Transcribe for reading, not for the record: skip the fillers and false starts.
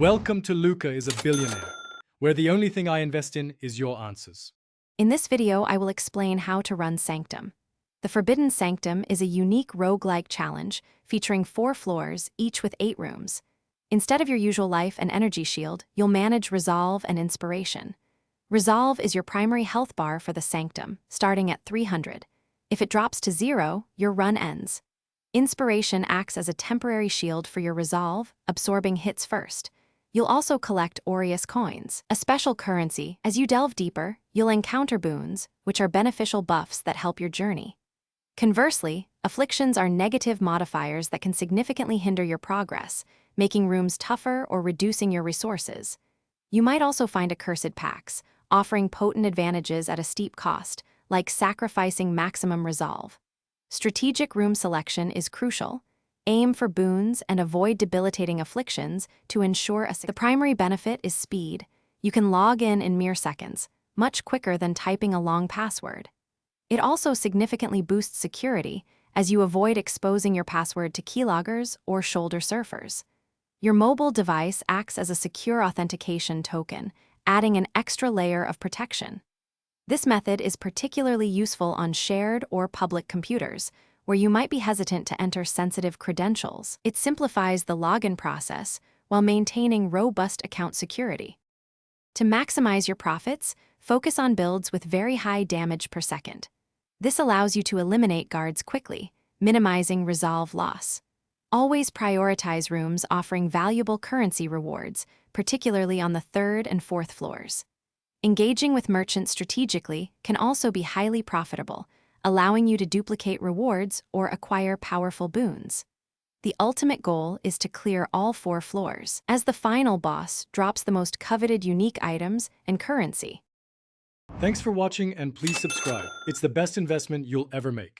Welcome to Luca is a Billionaire, where the only thing I invest in is your answers. In this video, I will explain how to run Sanctum. The Forbidden Sanctum is a unique roguelike challenge featuring 4 floors, each with 8 rooms. Instead of your usual life and energy shield, you'll manage Resolve and Inspiration. Resolve is your primary health bar for the Sanctum, starting at 300. If it drops to 0, your run ends. Inspiration acts as a temporary shield for your Resolve, absorbing hits first. You'll also collect Aureus coins, a special currency. As you delve deeper, you'll encounter boons, which are beneficial buffs that help your journey. Conversely, afflictions are negative modifiers that can significantly hinder your progress, making rooms tougher or reducing your resources. You might also find accursed pacts, offering potent advantages at a steep cost, like sacrificing maximum resolve. Strategic room selection is crucial. Aim for boons and avoid debilitating afflictions to ensure the primary benefit is speed. You can log in mere seconds, much quicker than typing a long password. It also significantly boosts security, as you avoid exposing your password to keyloggers or shoulder surfers. Your mobile device acts as a secure authentication token, adding an extra layer of protection. This method is particularly useful on shared or public computers, where you might be hesitant to enter sensitive credentials. It simplifies the login process while maintaining robust account security. To maximize your profits, focus on builds with very high damage per second. This allows you to eliminate guards quickly, minimizing resolve loss. Always prioritize rooms offering valuable currency rewards, particularly on the 3rd and 4th floors. Engaging with merchants strategically can also be highly profitable, allowing you to duplicate rewards or acquire powerful boons. The ultimate goal is to clear all 4 floors, as the final boss drops the most coveted unique items and currency. Thanks for watching and please subscribe. It's the best investment you'll ever make.